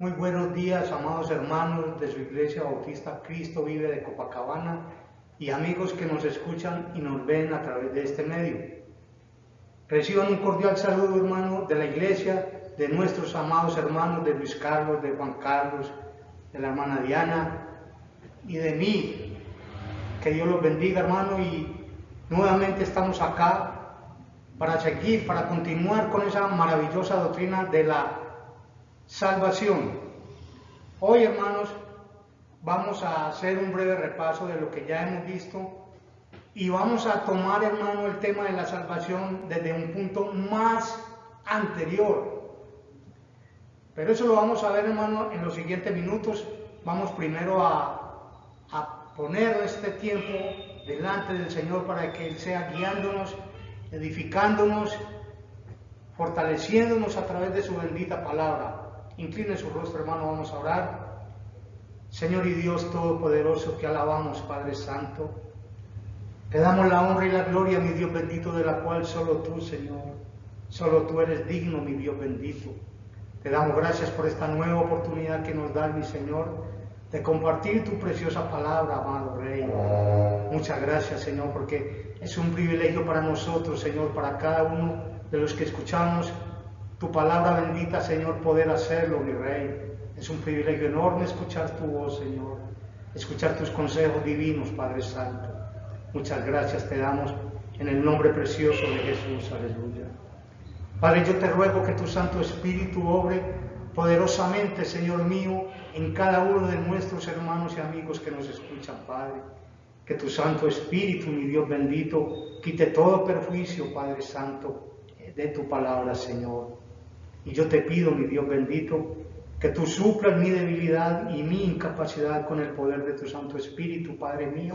Muy buenos días, amados hermanos de su Iglesia Bautista Cristo Vive de Copacabana y amigos que nos escuchan y nos ven a través de este medio. Reciban un cordial saludo, hermano, de la Iglesia, de nuestros amados hermanos, de Luis Carlos, de Juan Carlos, de la hermana Diana y de mí. Que Dios los bendiga, hermano, y nuevamente estamos acá para seguir, para continuar con esa maravillosa doctrina de la salvación. Hoy, hermanos, vamos a hacer un breve repaso de lo que ya hemos visto y vamos a tomar, hermano, el tema de la salvación desde un punto más anterior. Pero eso lo vamos a ver, hermano, en los siguientes minutos. Vamos primero a poner este tiempo delante del Señor para que Él sea guiándonos, edificándonos, fortaleciéndonos a través de su bendita palabra. Incline su rostro, hermano, vamos a orar. Señor y Dios Todopoderoso, te alabamos, Padre Santo. Te damos la honra y la gloria, mi Dios bendito, de la cual solo tú, Señor, solo tú eres digno, mi Dios bendito. Te damos gracias por esta nueva oportunidad que nos das, mi Señor, de compartir tu preciosa palabra, amado Rey. Muchas gracias, Señor, porque es un privilegio para nosotros, Señor, para cada uno de los que escuchamos tu palabra bendita, Señor, poder hacerlo, mi Rey. Es un privilegio enorme escuchar tu voz, Señor, escuchar tus consejos divinos, Padre Santo. Muchas gracias te damos en el nombre precioso de Jesús, aleluya. Padre, yo te ruego que tu Santo Espíritu obre poderosamente, Señor mío, en cada uno de nuestros hermanos y amigos que nos escuchan, Padre. Que tu Santo Espíritu, mi Dios bendito, quite todo perjuicio, Padre Santo, de tu palabra, Señor. Y yo te pido, mi Dios bendito, que tú suplas mi debilidad y mi incapacidad con el poder de tu Santo Espíritu, Padre mío,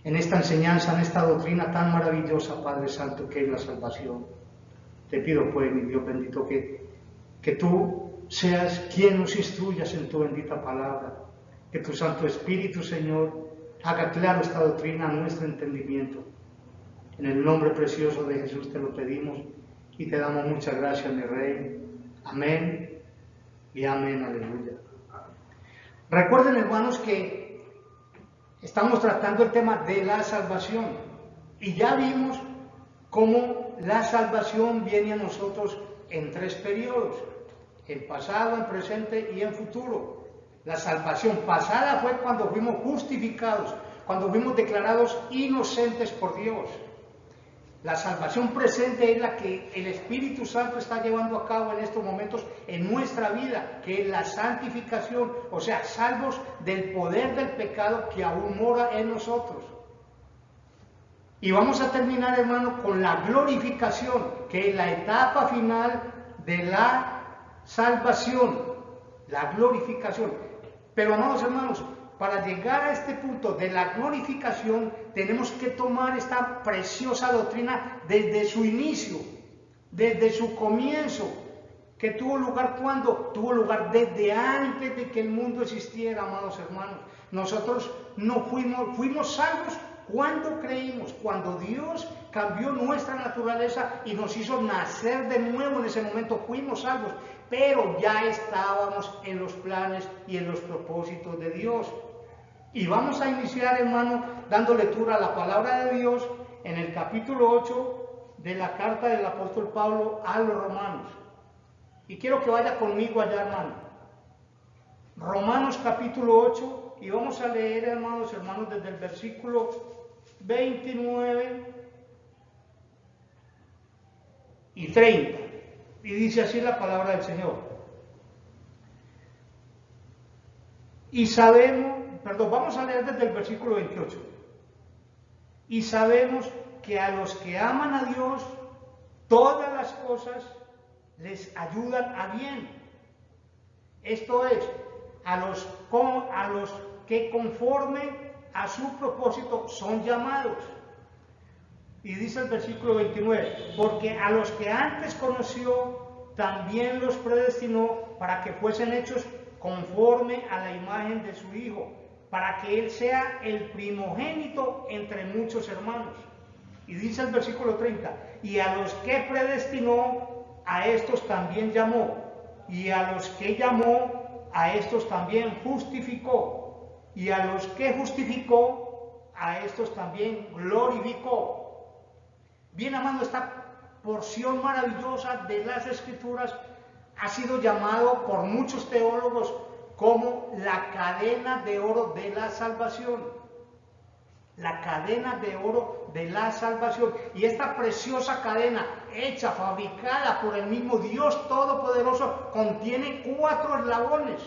en esta enseñanza, en esta doctrina tan maravillosa, Padre Santo, que es la salvación. Te pido, pues, mi Dios bendito, que tú seas quien nos instruyas en tu bendita palabra, que tu Santo Espíritu, Señor, haga claro esta doctrina a nuestro entendimiento. En el nombre precioso de Jesús te lo pedimos y te damos muchas gracias, mi Rey. Amén y amén, aleluya. Recuerden, hermanos, que estamos tratando el tema de la salvación y ya vimos cómo la salvación viene a nosotros en tres periodos: en pasado, en presente y en futuro. La salvación pasada fue cuando fuimos justificados, cuando fuimos declarados inocentes por Dios. La salvación presente es la que el Espíritu Santo está llevando a cabo en estos momentos en nuestra vida, que es la santificación, o sea, salvos del poder del pecado que aún mora en nosotros. Y vamos a terminar, hermano, con la glorificación, que es la etapa final de la salvación, la glorificación. Pero, amados hermanos, para llegar a este punto de la glorificación, tenemos que tomar esta preciosa doctrina desde su inicio, desde su comienzo, que tuvo lugar cuando tuvo lugar desde antes de que el mundo existiera, amados hermanos. Nosotros no fuimos salvos cuando creímos, cuando Dios cambió nuestra naturaleza y nos hizo nacer de nuevo. En ese momento fuimos salvos, pero ya estábamos en los planes y en los propósitos de Dios. Y vamos a iniciar, hermano, dando lectura a la palabra de Dios en el capítulo 8 de la carta del apóstol Pablo a los romanos. Y quiero que vaya conmigo allá, hermano. Romanos capítulo 8, y vamos a leer, hermanos, desde el versículo 29 y 30. Y dice así la palabra del Señor. Vamos a leer desde el versículo 28. Y sabemos que a los que aman a Dios, todas las cosas les ayudan a bien. Esto es, a los que conforme a su propósito son llamados. Y dice el versículo 29, porque a los que antes conoció, también los predestinó para que fuesen hechos conforme a la imagen de su Hijo, para que Él sea el primogénito entre muchos hermanos. Y dice el versículo 30, y a los que predestinó, a estos también llamó, y a los que llamó, a estos también justificó, y a los que justificó, a estos también glorificó. Bien, amado, esta porción maravillosa de las Escrituras ha sido llamado por muchos teólogos como la cadena de oro de la salvación. La cadena de oro de la salvación. Y esta preciosa cadena, hecha, fabricada por el mismo Dios Todopoderoso, contiene 4 eslabones.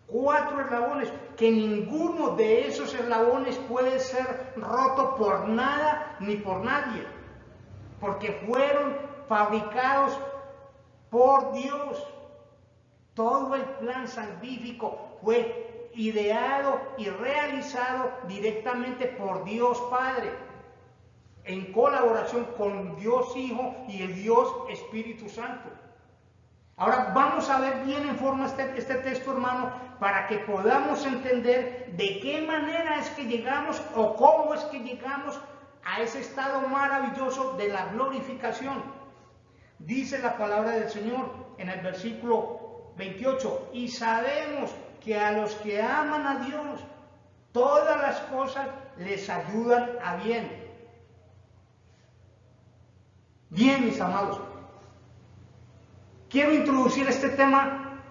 4 eslabones, que ninguno de esos eslabones puede ser roto por nada ni por nadie, porque fueron fabricados por Dios. Todo el plan salvífico fue ideado y realizado directamente por Dios Padre, en colaboración con Dios Hijo y el Dios Espíritu Santo. Ahora vamos a ver bien en forma este texto, hermano, para que podamos entender de qué manera es que llegamos o cómo es que llegamos a ese estado maravilloso de la glorificación. Dice la palabra del Señor en el versículo 28, y sabemos que a los que aman a Dios, todas las cosas les ayudan a bien. Bien, mis amados, quiero introducir este tema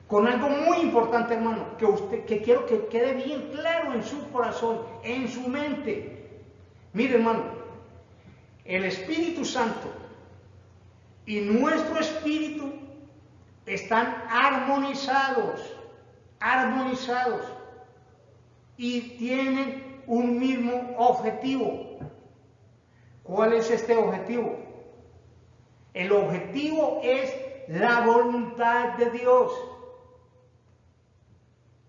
con algo muy importante, hermano, que quiero que quede bien claro en su corazón, en su mente. Mire, hermano, el Espíritu Santo y nuestro espíritu están armonizados y tienen un mismo objetivo. ¿Cuál es este objetivo? El objetivo es la voluntad de Dios.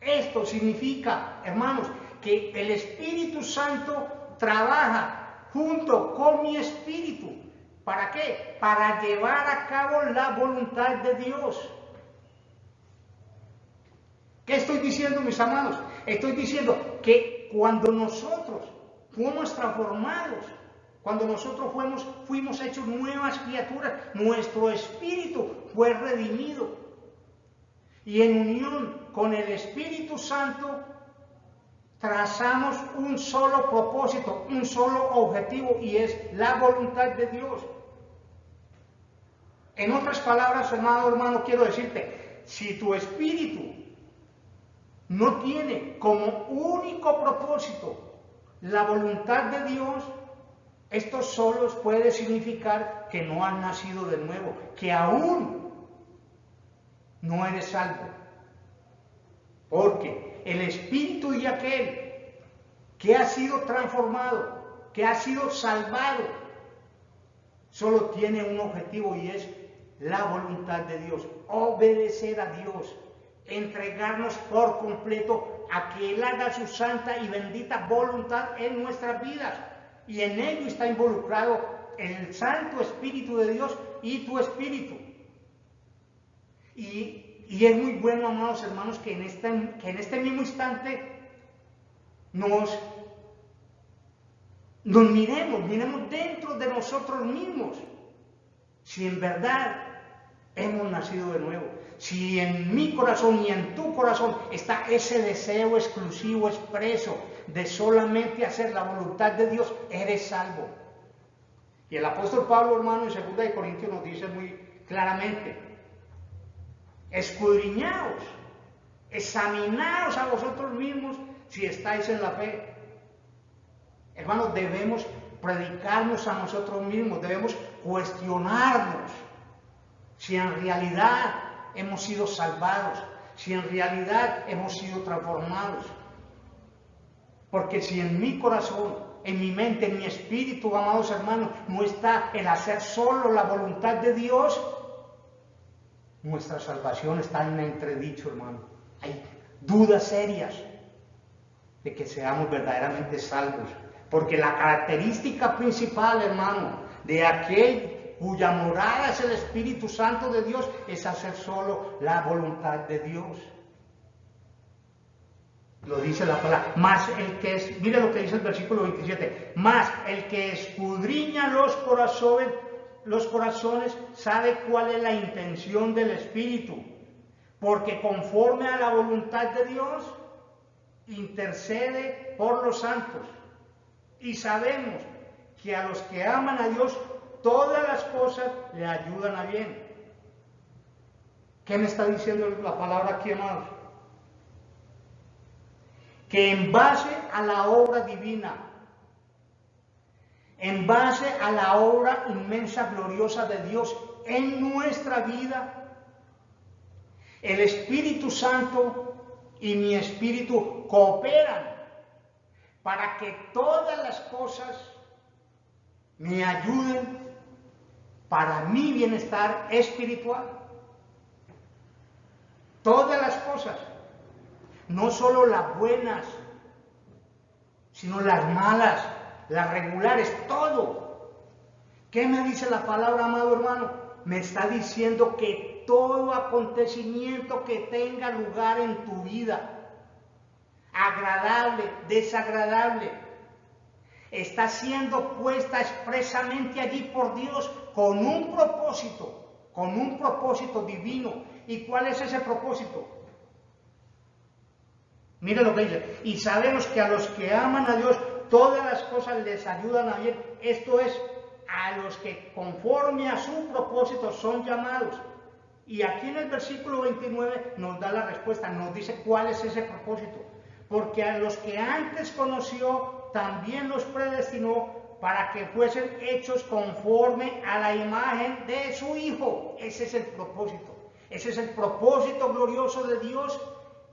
Esto significa, hermanos, que el Espíritu Santo trabaja junto con mi espíritu. ¿Para qué? Para llevar a cabo la voluntad de Dios. ¿Qué estoy diciendo, mis amados? Estoy diciendo que cuando nosotros fuimos transformados, cuando nosotros fuimos hechos nuevas criaturas, nuestro espíritu fue redimido. Y en unión con el Espíritu Santo trazamos un solo propósito, un solo objetivo, y es la voluntad de Dios. En otras palabras, hermano, quiero decirte, si tu espíritu no tiene como único propósito la voluntad de Dios, esto solo puede significar que no has nacido de nuevo, que aún no eres salvo. Porque el espíritu de aquel que ha sido transformado, que ha sido salvado, solo tiene un objetivo, y es la voluntad de Dios, obedecer a Dios, entregarnos por completo a que Él haga su santa y bendita voluntad en nuestras vidas. Y en ello está involucrado el Santo Espíritu de Dios y tu espíritu. Y es muy bueno, amados hermanos, que en este mismo instante nos miremos dentro de nosotros mismos, si en verdad hemos nacido de nuevo, si en mi corazón y en tu corazón está ese deseo exclusivo, expreso, de solamente hacer la voluntad de Dios, eres salvo. Y el apóstol Pablo, hermano, en 2 de Corintios nos dice muy claramente: escudriñaos, examinaos a vosotros mismos si estáis en la fe. Hermanos, debemos predicarnos a nosotros mismos, debemos cuestionarnos si en realidad hemos sido salvados, si en realidad hemos sido transformados. Porque si en mi corazón, en mi mente, en mi espíritu, amados hermanos, no está el hacer solo la voluntad de Dios, nuestra salvación está en entredicho, hermano. Hay dudas serias de que seamos verdaderamente salvos. Porque la característica principal, hermano, de aquel cuya morada es el Espíritu Santo de Dios, es hacer solo la voluntad de Dios. Lo dice la palabra. Más el que es, mire lo que dice el versículo 27, más el que escudriña los corazones sabe cuál es la intención del Espíritu, porque conforme a la voluntad de Dios, intercede por los santos. Y sabemos que a los que aman a Dios, todas las cosas le ayudan a bien. ¿Qué me está diciendo la palabra aquí, amados? Que en base a la obra divina, en base a la obra inmensa, gloriosa de Dios en nuestra vida, el Espíritu Santo y mi espíritu cooperan para que todas las cosas me ayuden para mi bienestar espiritual. Todas las cosas, no solo las buenas, sino las malas, las regulares, todo. ¿Qué me dice la palabra, amado hermano? Me está diciendo que todo acontecimiento que tenga lugar en tu vida, agradable, desagradable, está siendo puesta expresamente allí por Dios con un propósito divino. ¿Y cuál es ese propósito? Mire lo que dice: y sabemos que a los que aman a Dios, todas las cosas les ayudan a bien. Esto es, a los que conforme a su propósito son llamados. Y aquí en el versículo 29 nos da la respuesta, nos dice cuál es ese propósito. Porque a los que antes conoció, también los predestinó para que fuesen hechos conforme a la imagen de su Hijo. Ese es el propósito. Ese es el propósito glorioso de Dios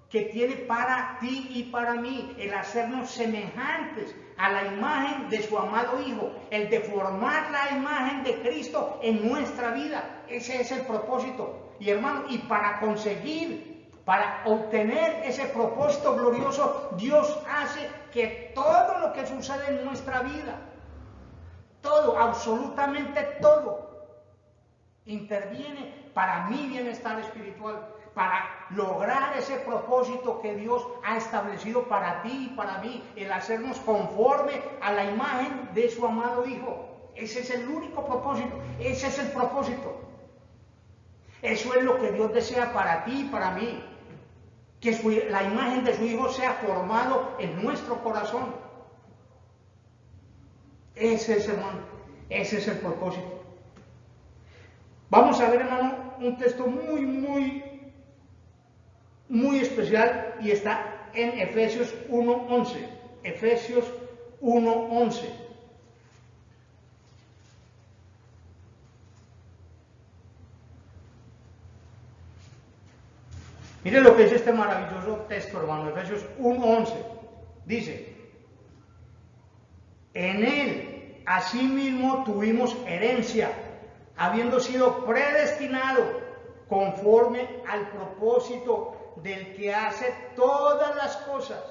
que tiene para ti y para mí, el hacernos semejantes a la imagen de su amado Hijo, el de formar la imagen de Cristo en nuestra vida. Ese es el propósito. Y hermano, y para obtener ese propósito glorioso, Dios hace que todo lo que sucede en nuestra vida, todo, absolutamente todo, interviene para mi bienestar espiritual, para lograr ese propósito que Dios ha establecido para ti y para mí, el hacernos conforme a la imagen de su amado Hijo. Ese es el único propósito, ese es el propósito. Eso es lo que Dios desea para ti y para mí, que la imagen de su Hijo sea formado en nuestro corazón. Ese es, hermano, ese es el propósito. Vamos a ver, hermano, un texto muy especial, y está en Efesios 1:11. Efesios 1:11. Mire lo que dice este maravilloso texto, hermano. Efesios 1:11. Dice: en él asimismo tuvimos herencia, habiendo sido predestinado conforme al propósito del que hace todas las cosas,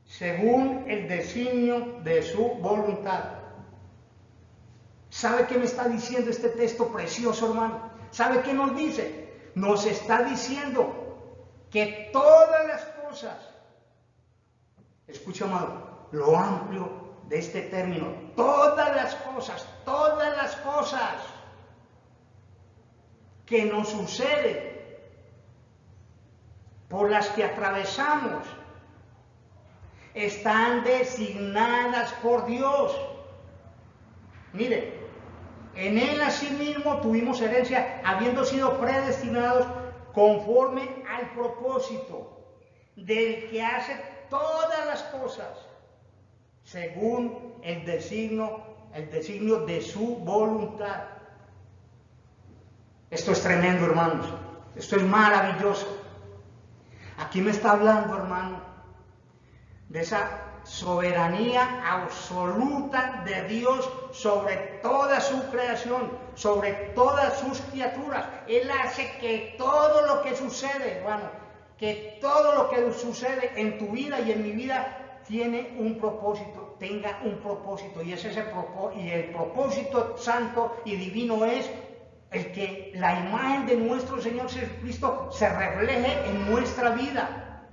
según el designio de su voluntad. ¿Sabe qué me está diciendo este texto precioso, hermano? ¿Sabe qué nos dice? Nos está diciendo que todas las cosas, escucha, amado, lo amplio de este término, todas las cosas que nos suceden, por las que atravesamos, están designadas por Dios. Mire, en él asimismo tuvimos herencia, habiendo sido predestinados conforme al propósito del que hace todas las cosas, según el designio de su voluntad. Esto es tremendo, hermanos. Esto es maravilloso. Aquí me está hablando, hermano, de esa soberanía absoluta de Dios sobre toda su creación, sobre todas sus criaturas. Él hace que todo lo que sucede, hermano, que todo lo que sucede en tu vida y en mi vida tiene un propósito, tenga un propósito, y ese es el propósito santo y divino es el que la imagen de nuestro Señor Jesucristo se refleje en nuestra vida.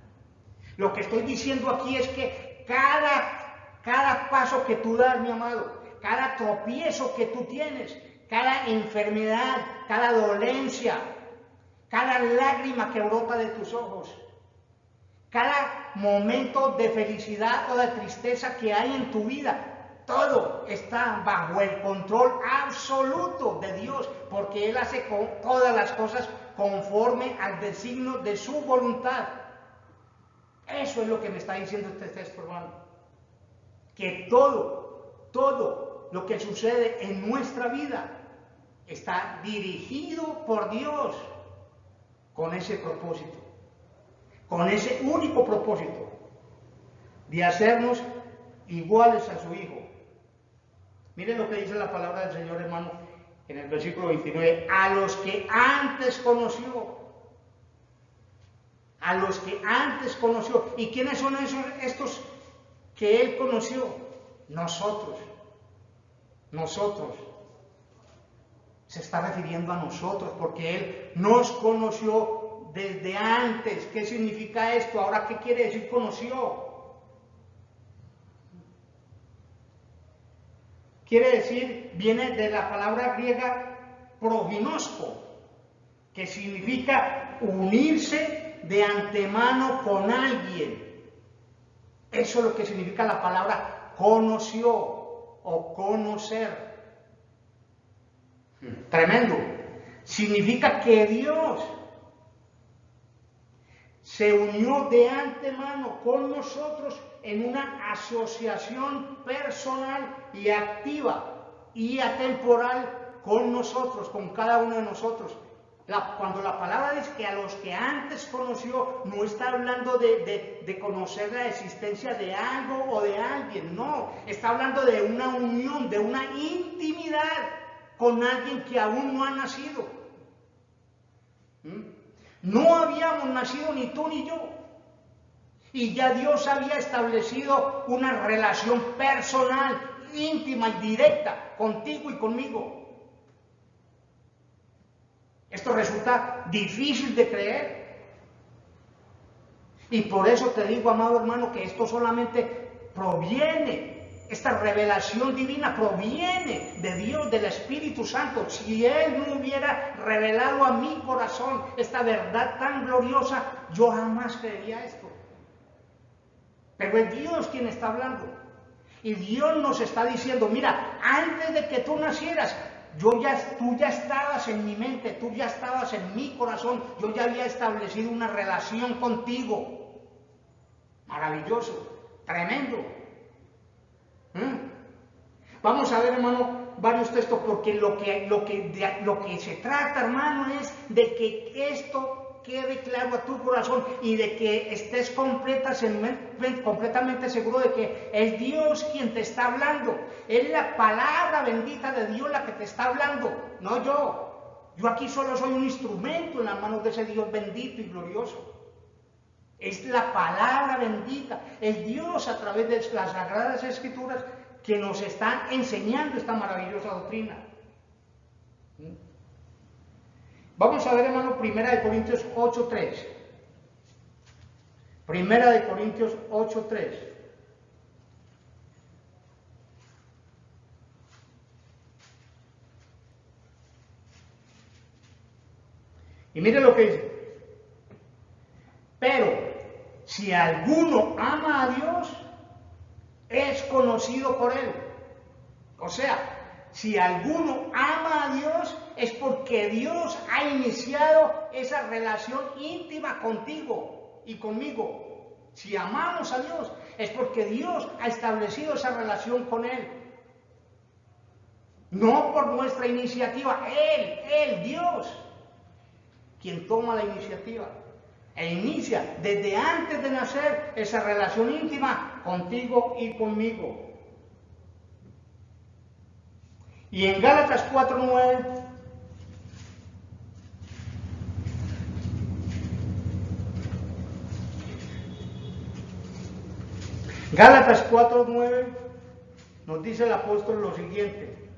Lo que estoy diciendo aquí es que cada paso que tú das, mi amado, cada tropiezo que tú tienes, cada enfermedad, cada dolencia, cada lágrima que brota de tus ojos, cada momento de felicidad o de tristeza que hay en tu vida, todo está bajo el control absoluto de Dios, porque Él hace todas las cosas conforme al designio de su voluntad. Eso es lo que me está diciendo este texto, hermano. Que todo lo que sucede en nuestra vida está dirigido por Dios con ese propósito, con ese único propósito de hacernos iguales a su Hijo. Miren lo que dice la palabra del Señor, hermano, en el versículo 29. A los que antes conoció. A los que antes conoció. ¿Y quiénes son estos que Él conoció? Nosotros. Nosotros. Se está refiriendo a nosotros porque Él nos conoció desde antes. ¿Qué significa esto? Ahora, ¿qué quiere decir conoció? Quiere decir, viene de la palabra griega proginosko, que significa unirse de antemano con alguien. Eso es lo que significa la palabra conoció o conocer. Tremendo. Significa que Dios se unió de antemano con nosotros en una asociación personal y activa y atemporal con nosotros, con cada uno de nosotros. Cuando la palabra dice que a los que antes conoció, no está hablando de conocer la existencia de algo o de alguien, no, está hablando de una unión, de una intimidad con alguien que aún no ha nacido. No habíamos nacido ni tú ni yo. Y ya Dios había establecido una relación personal, íntima y directa contigo y conmigo. Esto resulta difícil de creer. Y por eso te digo, amado hermano, que esto solamente proviene, esta revelación divina proviene de Dios, del Espíritu Santo. Si Él no hubiera revelado a mi corazón esta verdad tan gloriosa, yo jamás creería esto. Pero es Dios quien está hablando. Y Dios nos está diciendo, mira, antes de que tú nacieras, tú ya estabas en mi mente, tú ya estabas en mi corazón, yo ya había establecido una relación contigo. Maravilloso, tremendo. Vamos a ver, hermano, varios textos, porque lo que se trata, hermano, es de que esto quede claro a tu corazón y de que estés completamente seguro de que es Dios quien te está hablando. Es la palabra bendita de Dios la que te está hablando, no yo. Yo aquí solo soy un instrumento en las manos de ese Dios bendito y glorioso. Es la palabra bendita, es Dios a través de las Sagradas Escrituras que nos están enseñando esta maravillosa doctrina. Vamos a ver, hermano, 1 Corintios 8:3. 1 Corintios 8:3. Y mire lo que dice. Pero si alguno ama a Dios, es conocido por Él. O sea, si alguno ama a Dios, es porque Dios ha iniciado esa relación íntima contigo y conmigo. Si amamos a Dios, es porque Dios ha establecido esa relación con Él. No por nuestra iniciativa, Él, Dios, quien toma la iniciativa e inicia desde antes de nacer esa relación íntima contigo y conmigo. Y en Gálatas 4:9 Gálatas 4:9 nos dice el apóstol lo siguiente: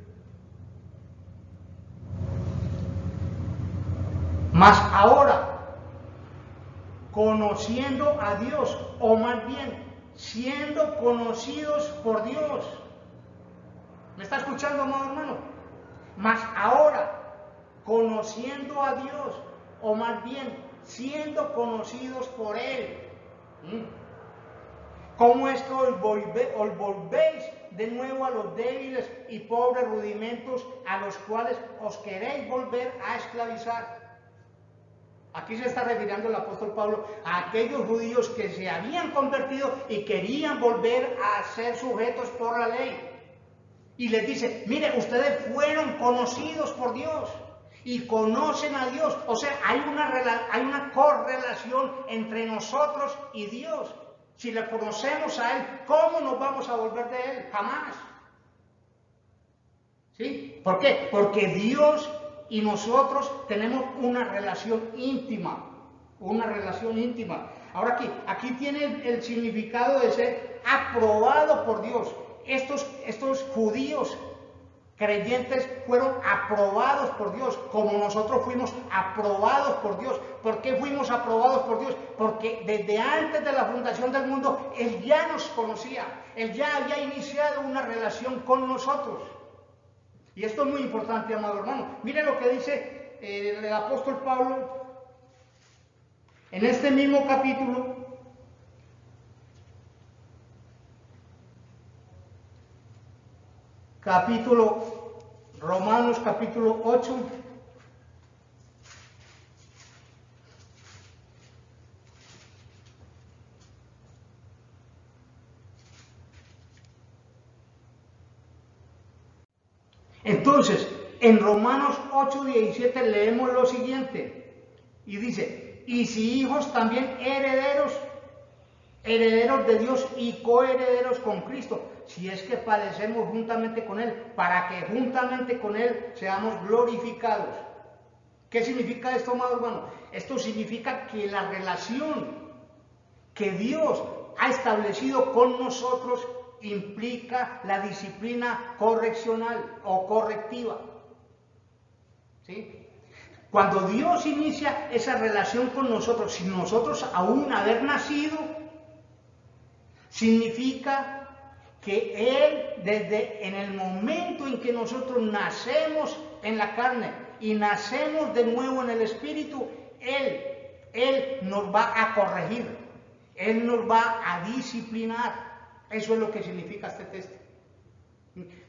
mas ahora, conociendo a Dios, o más bien siendo conocidos por Dios. ¿Me está escuchando, amado hermano? Mas ahora, conociendo a Dios, o más bien, siendo conocidos por Él. ¿Cómo es que os volvéis de nuevo a los débiles y pobres rudimentos a los cuales os queréis volver a esclavizar? Aquí se está refiriendo el apóstol Pablo a aquellos judíos que se habían convertido y querían volver a ser sujetos por la ley. Y les dice, mire, ustedes fueron conocidos por Dios y conocen a Dios. O sea, hay una correlación entre nosotros y Dios. Si le conocemos a Él, ¿cómo nos vamos a volver de Él? Jamás. ¿Sí? ¿Por qué? Porque Dios y nosotros tenemos una relación íntima. Una relación íntima. Ahora aquí tiene el significado de ser aprobado por Dios. Estos judíos creyentes fueron aprobados por Dios, como nosotros fuimos aprobados por Dios. ¿Por qué fuimos aprobados por Dios? Porque desde antes de la fundación del mundo, Él ya nos conocía, Él ya había iniciado una relación con nosotros. Y esto es muy importante, amado hermano. Mire lo que dice el apóstol Pablo en este mismo capítulo. Romanos capítulo 8. Entonces, en Romanos 8:17 leemos lo siguiente, y dice, y si hijos también herederos de Dios y coherederos con Cristo, si es que padecemos juntamente con Él, para que juntamente con Él seamos glorificados. ¿Qué significa esto, amado hermano? Esto significa que la relación que Dios ha establecido con nosotros implica la disciplina correccional o correctiva. ¿Sí? Cuando Dios inicia esa relación con nosotros, sin nosotros aún haber nacido, significa que Él, desde en el momento en que nosotros nacemos en la carne y nacemos de nuevo en el Espíritu, Él nos va a corregir, Él nos va a disciplinar. Eso es lo que significa este texto.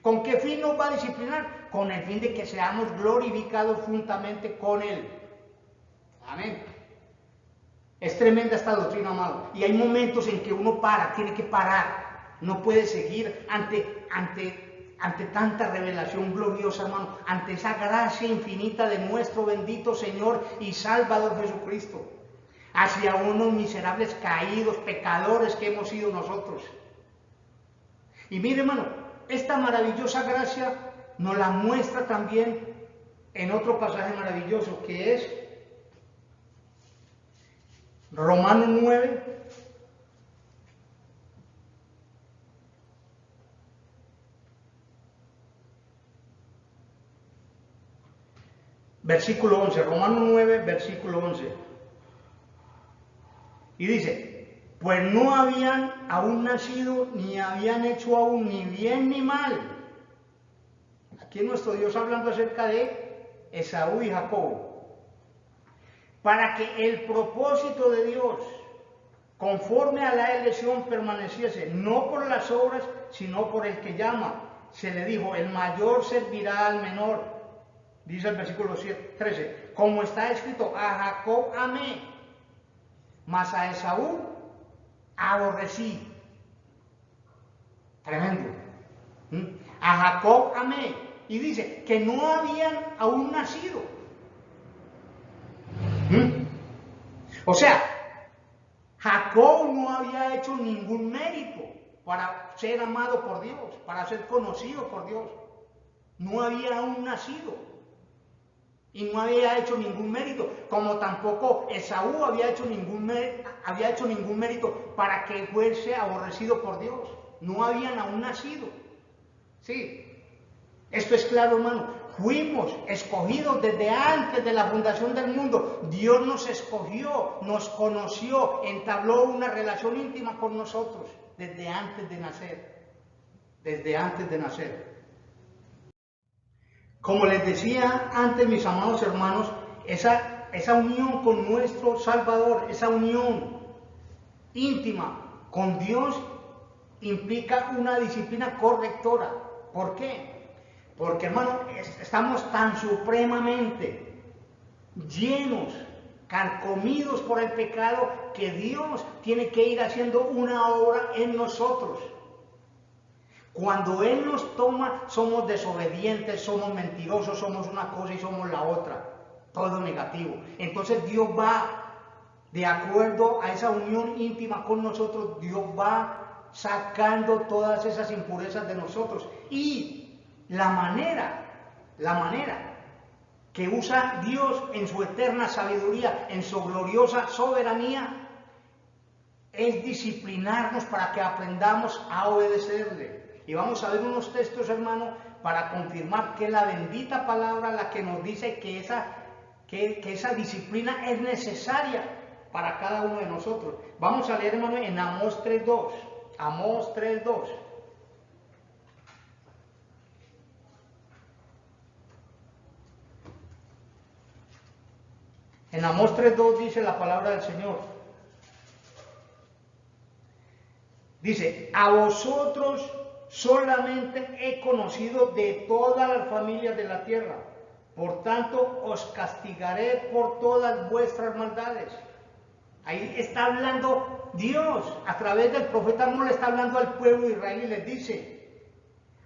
¿Con qué fin nos va a disciplinar? Con el fin de que seamos glorificados juntamente con Él. Amén. Es tremenda esta doctrina, amado. Y hay momentos en que uno tiene que parar. No puede seguir ante tanta revelación gloriosa, hermano. Ante esa gracia infinita de nuestro bendito Señor y Salvador Jesucristo. Hacia unos miserables caídos, pecadores que hemos sido nosotros. Y mire, hermano, esta maravillosa gracia nos la muestra también en otro pasaje maravilloso, que es Romanos 9, versículo 11, Romanos 9, versículo 11. Y dice, pues no habían aún nacido, ni habían hecho aún ni bien ni mal. Aquí nuestro Dios hablando acerca de Esaú y Jacob. Para que el propósito de Dios, conforme a la elección, permaneciese, no por las obras, sino por el que llama. Se le dijo, el mayor servirá al menor. Dice el versículo 13, como está escrito, a Jacob amé, mas a Esaú aborrecí. Tremendo. A Jacob amé. Y dice que no habían aún nacido. O sea, Jacob no había hecho ningún mérito para ser amado por Dios, para ser conocido por Dios. No había aún nacido y no había hecho ningún mérito, como tampoco Esaú había hecho ningún mérito para que fuese aborrecido por Dios. No habían aún nacido. Sí, esto es claro, hermano. Fuimos escogidos desde antes de la fundación del mundo. Dios nos escogió, nos conoció, entabló una relación íntima con nosotros desde antes de nacer. Desde antes de nacer. Como les decía antes, mis amados hermanos, esa esa unión con nuestro Salvador, esa unión íntima con Dios implica una disciplina correctora. ¿Por qué? Porque, hermano, estamos tan supremamente llenos, carcomidos por el pecado, que Dios tiene que ir haciendo una obra en nosotros. Cuando Él nos toma, somos desobedientes, somos mentirosos, somos una cosa y somos la otra. Todo negativo. Entonces Dios va, de acuerdo a esa unión íntima con nosotros, Dios va sacando todas esas impurezas de nosotros. Y la manera que usa Dios en su eterna sabiduría, en su gloriosa soberanía, es disciplinarnos para que aprendamos a obedecerle. Y vamos a ver unos textos, hermano, para confirmar que la bendita palabra la que nos dice que esa disciplina es necesaria para cada uno de nosotros. Vamos a leer, hermano, en Amós 3:2. Amós 3:2. En Amós 3:2 dice la palabra del Señor. Dice: a vosotros solamente he conocido de todas las familias de la tierra, por tanto os castigaré por todas vuestras maldades. Ahí está hablando Dios, a través del profeta Amós le está hablando al pueblo de Israel y les dice: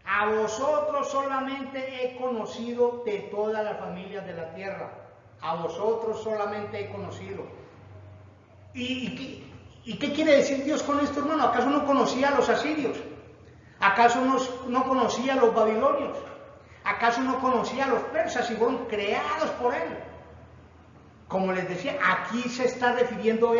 a vosotros solamente he conocido de todas las familias de la tierra. A vosotros solamente he conocido. ¿Y qué quiere decir Dios con esto, hermano? ¿Acaso no conocía a los asirios? ¿Acaso no conocía a los babilonios? ¿Acaso no conocía a los persas y fueron creados por Él? Como les decía, aquí se está refiriendo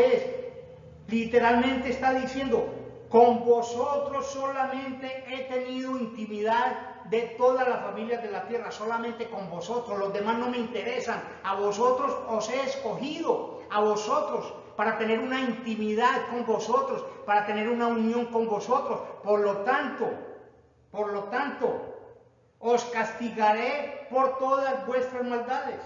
literalmente está diciendo: con vosotros solamente he tenido intimidad de todas las familias de la tierra, solamente con vosotros, los demás no me interesan. A vosotros os he escogido, a vosotros, para tener una intimidad con vosotros, para tener una unión con vosotros. Por lo tanto, os castigaré por todas vuestras maldades.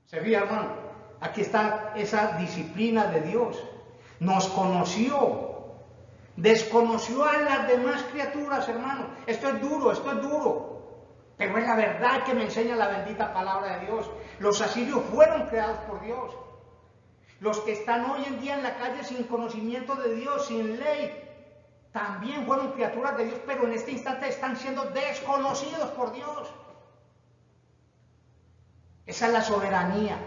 ¿Se fija, hermano? Aquí está esa disciplina de Dios. Nos conoció, desconoció a las demás criaturas, hermano. Esto es duro, pero es la verdad que me enseña la bendita palabra de Dios. Los asirios fueron creados por Dios. Los que están hoy en día en la calle sin conocimiento de Dios, sin ley, también fueron criaturas de Dios, pero en este instante están siendo desconocidos por Dios. Esa es la soberanía,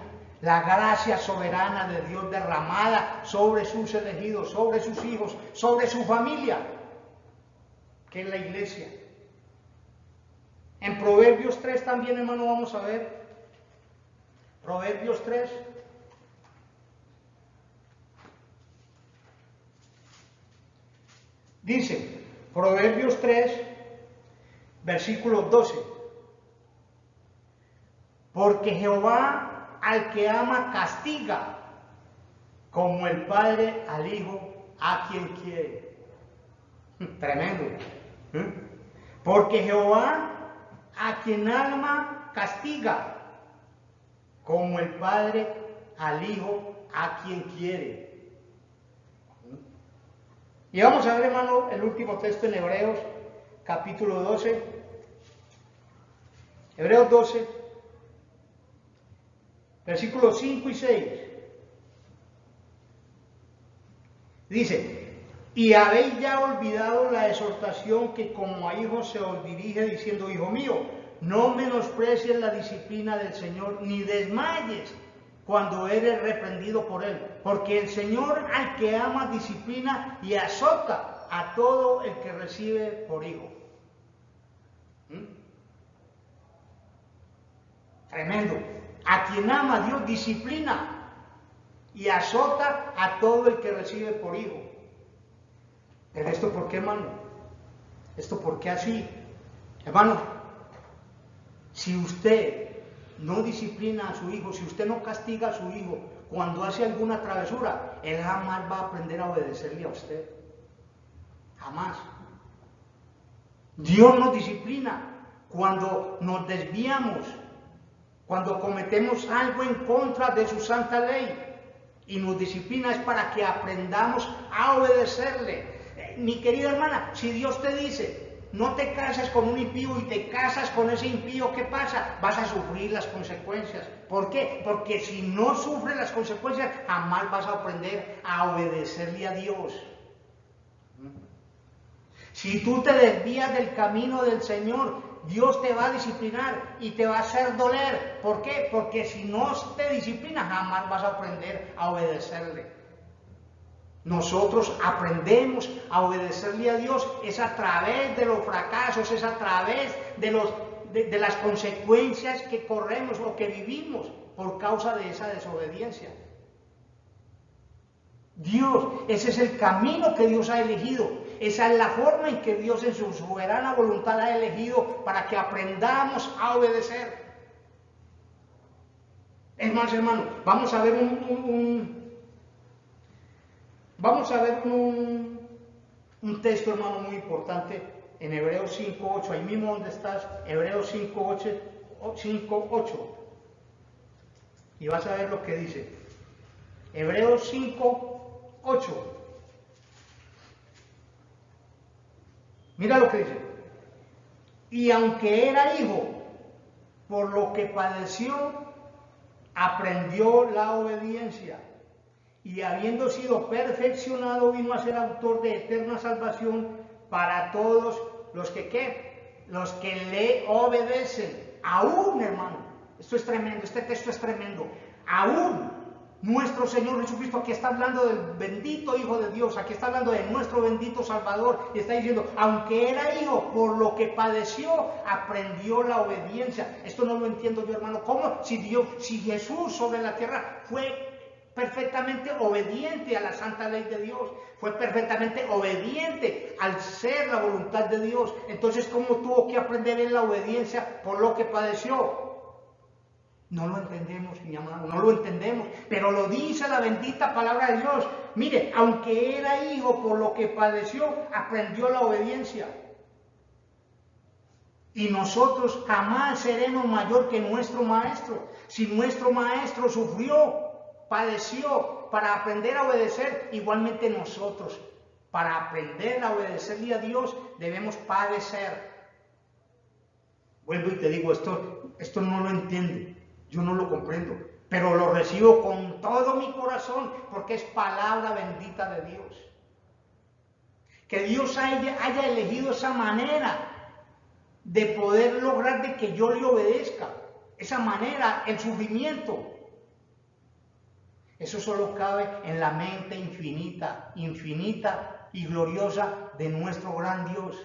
la gracia soberana de Dios derramada sobre sus elegidos, sobre sus hijos, sobre su familia, que es la iglesia. En Proverbios 3 también, hermano, vamos a ver. Proverbios 3. Dice, Proverbios 3, versículo 12. Porque Jehová al que ama castiga, como el padre al hijo a quien quiere. Tremendo. Porque Jehová a quien ama castiga, como el padre al hijo a quien quiere. Y vamos a ver, hermano, el último texto en Hebreos, capítulo 12. Hebreos 12, versículos 5 y 6. Dice: y habéis ya olvidado la exhortación que como a hijos se os dirige, diciendo: hijo mío, no menosprecies la disciplina del Señor, ni desmayes cuando eres reprendido por Él, porque el Señor al que ama disciplina y azota a todo el que recibe por hijo. Tremendo. A quien ama Dios disciplina y azota a todo el que recibe por hijo. ¿Pero esto por qué, hermano? ¿Esto por qué así? Hermano, si usted no disciplina a su hijo, si usted no castiga a su hijo cuando hace alguna travesura, él jamás va a aprender a obedecerle a usted. Jamás. Dios nos disciplina cuando nos desviamos Cuando cometemos algo en contra de su santa ley y nos disciplina es para que aprendamos a obedecerle. Mi querida hermana, si Dios te dice, no te cases con un impío y te casas con ese impío, ¿qué pasa? Vas a sufrir las consecuencias. ¿Por qué? Porque si no sufres las consecuencias, jamás vas a aprender a obedecerle a Dios. Si tú te desvías del camino del Señor, Dios te va a disciplinar y te va a hacer doler. ¿Por qué? Porque si no te disciplina, jamás vas a aprender a obedecerle. Nosotros aprendemos a obedecerle a Dios es a través de los fracasos, es a través de las consecuencias que corremos o que vivimos por causa de esa desobediencia. Dios, ese es el camino que Dios ha elegido. Esa es la forma en que Dios en su soberana voluntad ha elegido para que aprendamos a obedecer. Es más, hermano, vamos a ver un texto, hermano, muy importante en Hebreos 5:8, ahí mismo donde estás, Hebreos 5:8. Y vas a ver lo que dice. Hebreos 5:8. Mira lo que dice. Y aunque era hijo, por lo que padeció, aprendió la obediencia. Y habiendo sido perfeccionado, vino a ser autor de eterna salvación para todos los que ¿qué? Los que le obedecen. Aún, hermano, esto es tremendo, este texto es tremendo. Aún nuestro Señor Jesucristo, aquí está hablando del bendito Hijo de Dios, aquí está hablando de nuestro bendito Salvador, y está diciendo, aunque era hijo, por lo que padeció, aprendió la obediencia. Esto no lo entiendo yo, hermano. ¿Cómo? Si Jesús sobre la tierra fue perfectamente obediente a la santa ley de Dios, fue perfectamente obediente al ser la voluntad de Dios, entonces ¿cómo tuvo que aprender en la obediencia por lo que padeció? No lo entendemos, mi amado, no lo entendemos, pero lo dice la bendita palabra de Dios. Mire, aunque era hijo, por lo que padeció, aprendió la obediencia. Y nosotros jamás seremos mayor que nuestro maestro. Si nuestro maestro sufrió, padeció para aprender a obedecer, igualmente nosotros, para aprender a obedecerle a Dios, debemos padecer. Vuelvo y te digo, esto no lo entiende. Yo no lo comprendo, pero lo recibo con todo mi corazón porque es palabra bendita de Dios. Que Dios haya elegido esa manera de poder lograr de que yo le obedezca. Esa manera, el sufrimiento. Eso solo cabe en la mente infinita y gloriosa de nuestro gran Dios.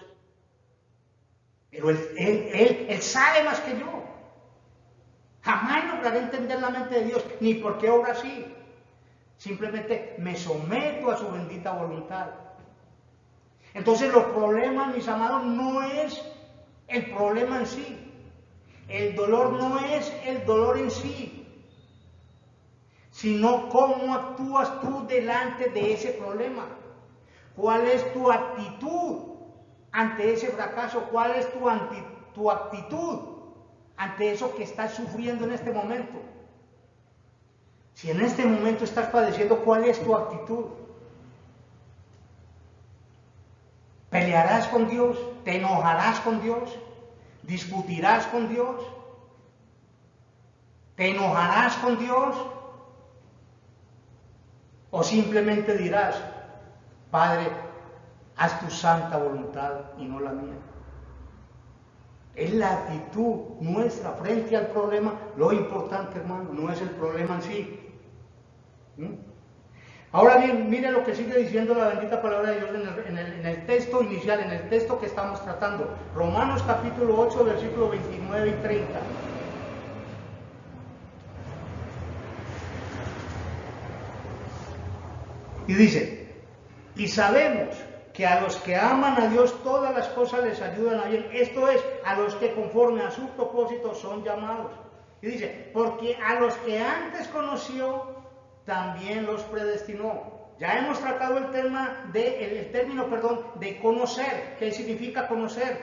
Pero Él sabe más que yo. Jamás lograré entender la mente de Dios, ni por qué obra así. Simplemente me someto a su bendita voluntad. Entonces los problemas, mis amados, no es el problema en sí. El dolor no es el dolor en sí, sino cómo actúas tú delante de ese problema. ¿Cuál es tu actitud ante ese fracaso? ¿Cuál es tu actitud ante eso que estás sufriendo en este momento? Si en este momento estás padeciendo, ¿cuál es tu actitud? ¿Pelearás con Dios? ¿Te enojarás con Dios? ¿Discutirás con Dios? ¿Te enojarás con Dios? ¿O simplemente dirás, Padre, haz tu santa voluntad y no la mía? Es la actitud nuestra frente al problema lo importante, hermano, no es el problema en sí. Ahora bien, mire lo que sigue diciendo la bendita palabra de Dios en el texto inicial, en el texto que estamos tratando. Romanos capítulo 8, versículos 29 y 30. Y dice, y sabemos que a los que aman a Dios todas las cosas les ayudan a bien. Esto es, a los que conforme a su propósito son llamados. Y dice, porque a los que antes conoció, también los predestinó. Ya hemos tratado el término de conocer. ¿Qué significa conocer?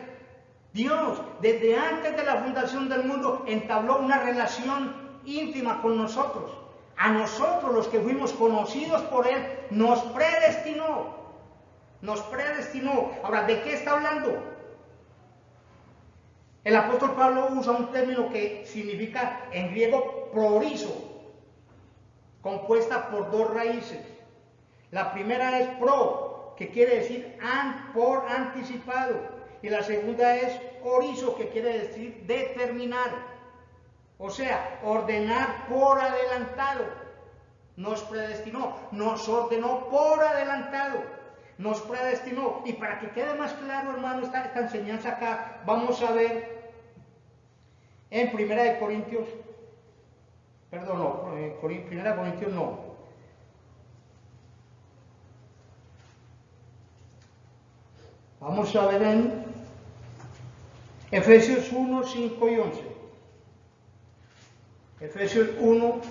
Dios, desde antes de la fundación del mundo, entabló una relación íntima con nosotros. A nosotros, los que fuimos conocidos por Él, nos predestinó. Nos predestinó. Ahora, ¿de qué está hablando? El apóstol Pablo usa un término que significa en griego proorizo, compuesta por dos raíces. La primera es pro, que quiere decir por anticipado, y la segunda es orizo, que quiere decir determinar, o sea, ordenar por adelantado. Nos predestinó, nos ordenó por adelantado, nos predestinó. Y para que quede más claro, hermano, esta enseñanza acá, vamos a ver en Primera Corintios no. Vamos a ver en Efesios 1, 5 y 11. Efesios 1,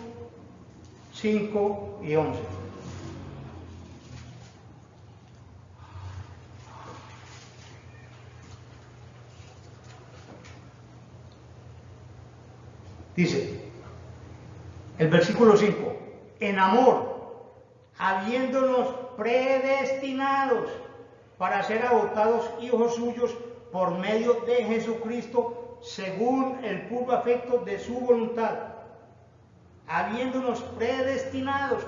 5 y 11. Dice, el versículo 5, en amor, habiéndonos predestinados para ser adoptados hijos suyos por medio de Jesucristo, según el puro afecto de su voluntad. Habiéndonos predestinados.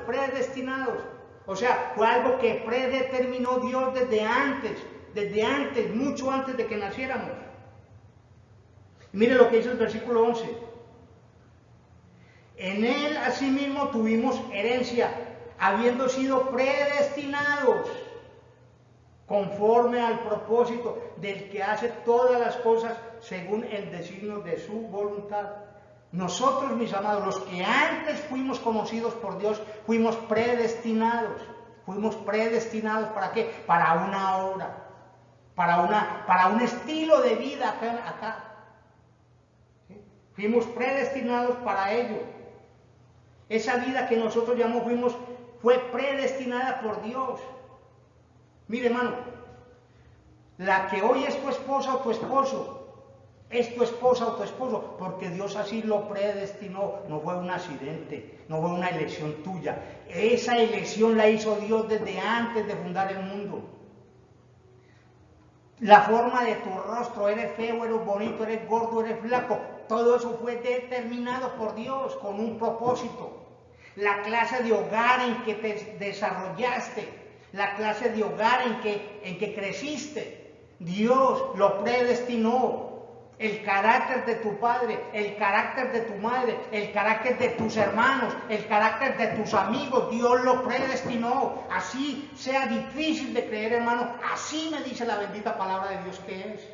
O sea, fue algo que predeterminó Dios desde antes, mucho antes de que naciéramos. Mire lo que dice el versículo 11. En Él asimismo tuvimos herencia, habiendo sido predestinados conforme al propósito del que hace todas las cosas según el designio de su voluntad. Nosotros, mis amados, los que antes fuimos conocidos por Dios, fuimos predestinados. ¿Para qué? Para una obra, para un estilo de vida acá. ¿Sí? Fuimos predestinados para ello. Esa vida que nosotros llamamos fue predestinada por Dios. Mire, hermano, la que hoy es tu esposa o tu esposo, es tu esposa o tu esposo, porque Dios así lo predestinó, no fue un accidente, no fue una elección tuya. Esa elección la hizo Dios desde antes de fundar el mundo. La forma de tu rostro, eres feo, eres bonito, eres gordo, eres flaco, todo eso fue determinado por Dios con un propósito. La clase de hogar en que te desarrollaste, la clase de hogar en que creciste, Dios lo predestinó. El carácter de tu padre, el carácter de tu madre, el carácter de tus hermanos, el carácter de tus amigos, Dios lo predestinó. Así sea difícil de creer, hermano, así me dice la bendita palabra de Dios que es.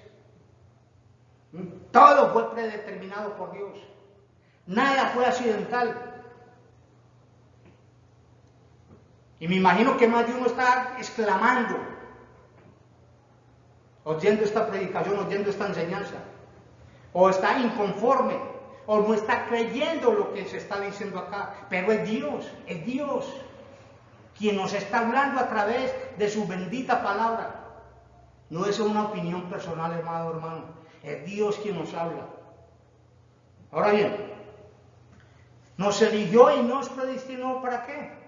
Todo fue predeterminado por Dios. Nada fue accidental. Y me imagino que más de uno está exclamando, oyendo esta predicación, oyendo esta enseñanza, o está inconforme, o no está creyendo lo que se está diciendo acá. Pero es Dios quien nos está hablando a través de su bendita palabra. No es una opinión personal, hermano, es Dios quien nos habla. Ahora bien, nos eligió y nos predestinó, ¿para qué?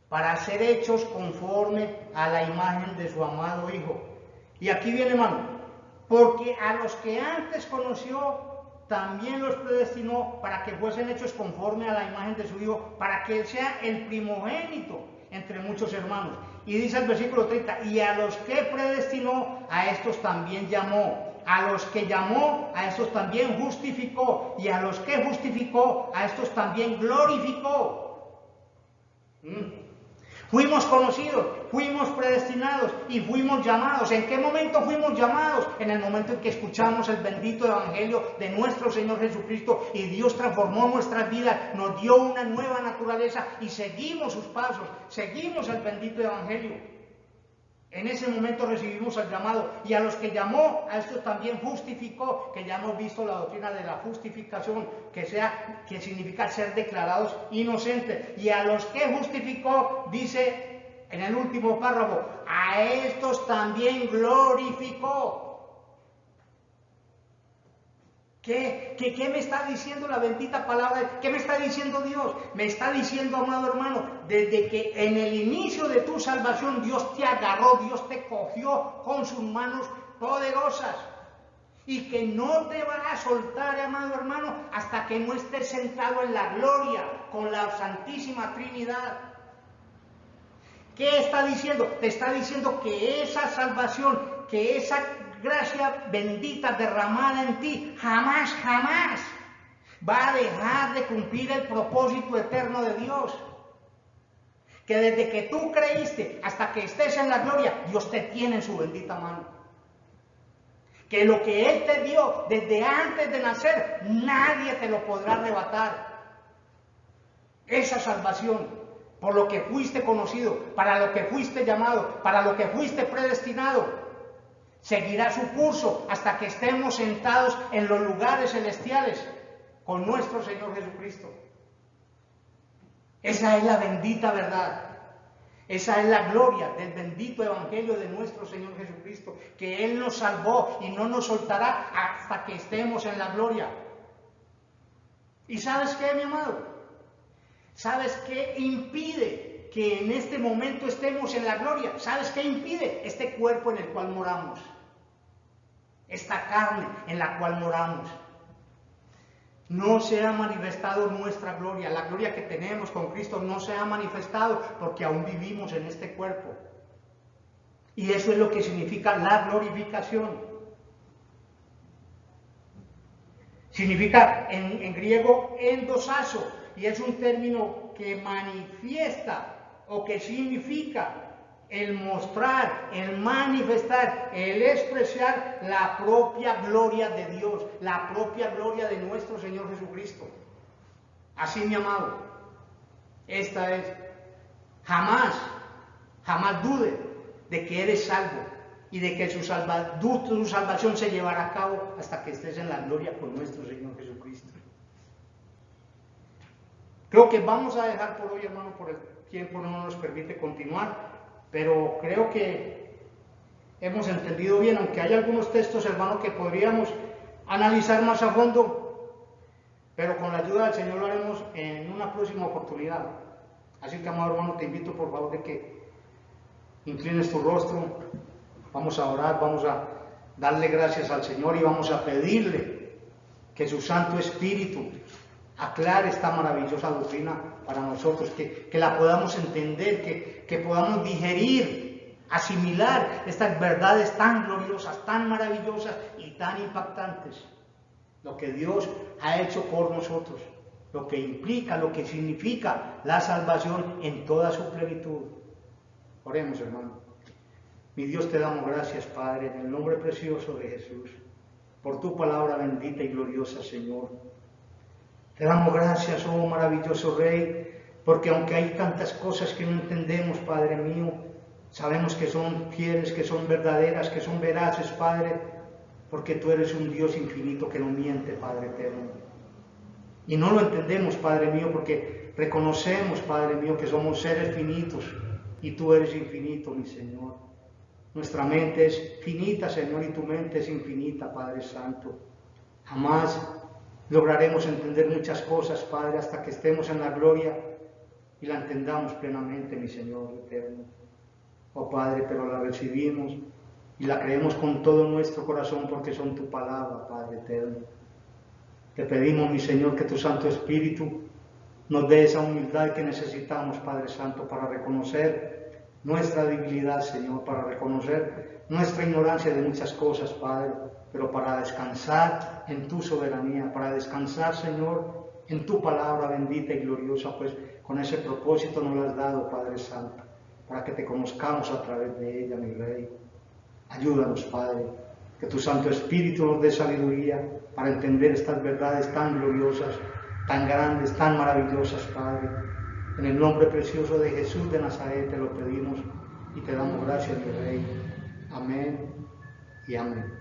Para ser hechos conforme a la imagen de su amado Hijo. Y aquí viene, hermano, porque a los que antes conoció, también los predestinó para que fuesen hechos conforme a la imagen de su Hijo, para que Él sea el primogénito entre muchos hermanos. Y dice el versículo 30, y a los que predestinó, a estos también llamó. A los que llamó, a estos también justificó. Y a los que justificó, a estos también glorificó. Fuimos conocidos, fuimos predestinados y fuimos llamados. ¿En qué momento fuimos llamados? En el momento en que escuchamos el bendito evangelio de nuestro Señor Jesucristo y Dios transformó nuestras vidas, nos dio una nueva naturaleza y seguimos sus pasos, seguimos el bendito evangelio. En ese momento recibimos el llamado, y a los que llamó, a estos también justificó, que ya hemos visto la doctrina de la justificación, que significa ser declarados inocentes. Y a los que justificó, dice en el último párrafo, a estos también glorificó. ¿Qué me está diciendo la bendita palabra? ¿Qué me está diciendo Dios? Me está diciendo, amado hermano, desde que en el inicio de tu salvación Dios te agarró, Dios te cogió con sus manos poderosas. Y que no te va a soltar, amado hermano, hasta que no estés sentado en la gloria con la Santísima Trinidad. ¿Qué está diciendo? Te está diciendo que esa salvación, que esa gracia bendita derramada en ti, jamás va a dejar de cumplir el propósito eterno de Dios. Que desde que tú creíste hasta que estés en la gloria, Dios te tiene en su bendita mano. Que lo que Él te dio desde antes de nacer, nadie te lo podrá arrebatar. Esa salvación, por lo que fuiste conocido, para lo que fuiste llamado, para lo que fuiste predestinado, seguirá su curso hasta que estemos sentados en los lugares celestiales con nuestro Señor Jesucristo. Esa es la bendita verdad. Esa es la gloria del bendito evangelio de nuestro Señor Jesucristo, que Él nos salvó y no nos soltará hasta que estemos en la gloria. ¿Y sabes qué, mi amado? ¿Sabes qué impide que en este momento estemos en la gloria? ¿Sabes qué impide? Este cuerpo en el cual moramos, esta carne en la cual moramos. No se ha manifestado nuestra gloria, la gloria que tenemos con Cristo no se ha manifestado porque aún vivimos en este cuerpo. Y eso es lo que significa la glorificación. Significa en griego endosazo, y es un término que manifiesta o que significa el mostrar, el manifestar, el expresar la propia gloria de Dios, la propia gloria de nuestro Señor Jesucristo. Así, mi amado, esta es, jamás dude de que eres salvo y de que tu salvación se llevará a cabo hasta que estés en la gloria con nuestro Señor Jesucristo. Creo que vamos a dejar por hoy, hermano, por el tiempo no nos permite continuar. Pero creo que hemos entendido bien, aunque hay algunos textos, hermano, que podríamos analizar más a fondo, pero con la ayuda del Señor lo haremos en una próxima oportunidad. Así que, amado hermano, te invito por favor de que inclines tu rostro, vamos a orar, vamos a darle gracias al Señor y vamos a pedirle que su Santo Espíritu aclare esta maravillosa doctrina para nosotros, que la podamos entender, que podamos digerir, asimilar estas verdades tan gloriosas, tan maravillosas y tan impactantes. Lo que Dios ha hecho por nosotros, lo que implica, lo que significa la salvación en toda su plenitud. Oremos, hermano. Mi Dios, te damos gracias, Padre, en el nombre precioso de Jesús, por tu palabra bendita y gloriosa, Señor. Te damos gracias, oh maravilloso Rey, porque aunque hay tantas cosas que no entendemos, Padre mío, sabemos que son fieles, que son verdaderas, que son veraces, Padre, porque tú eres un Dios infinito que no miente, Padre eterno. Y no lo entendemos, Padre mío, porque reconocemos, Padre mío, que somos seres finitos y tú eres infinito, mi Señor. Nuestra mente es finita, Señor, y tu mente es infinita, Padre Santo. Jamás lograremos entender muchas cosas, Padre, hasta que estemos en la gloria y la entendamos plenamente, mi Señor eterno. Oh Padre, pero la recibimos y la creemos con todo nuestro corazón porque son tu palabra, Padre eterno. Te pedimos, mi Señor, que tu Santo Espíritu nos dé esa humildad que necesitamos, Padre Santo, para reconocer nuestra debilidad, Señor, para reconocer nuestra ignorancia de muchas cosas, Padre, pero para descansar en tu soberanía, para descansar, Señor, en tu palabra bendita y gloriosa, pues con ese propósito nos lo has dado, Padre Santo, para que te conozcamos a través de ella, mi Rey. Ayúdanos, Padre, que tu Santo Espíritu nos dé sabiduría para entender estas verdades tan gloriosas, tan grandes, tan maravillosas, Padre. En el nombre precioso de Jesús de Nazaret te lo pedimos y te damos gracias, mi Rey. Amén y amén.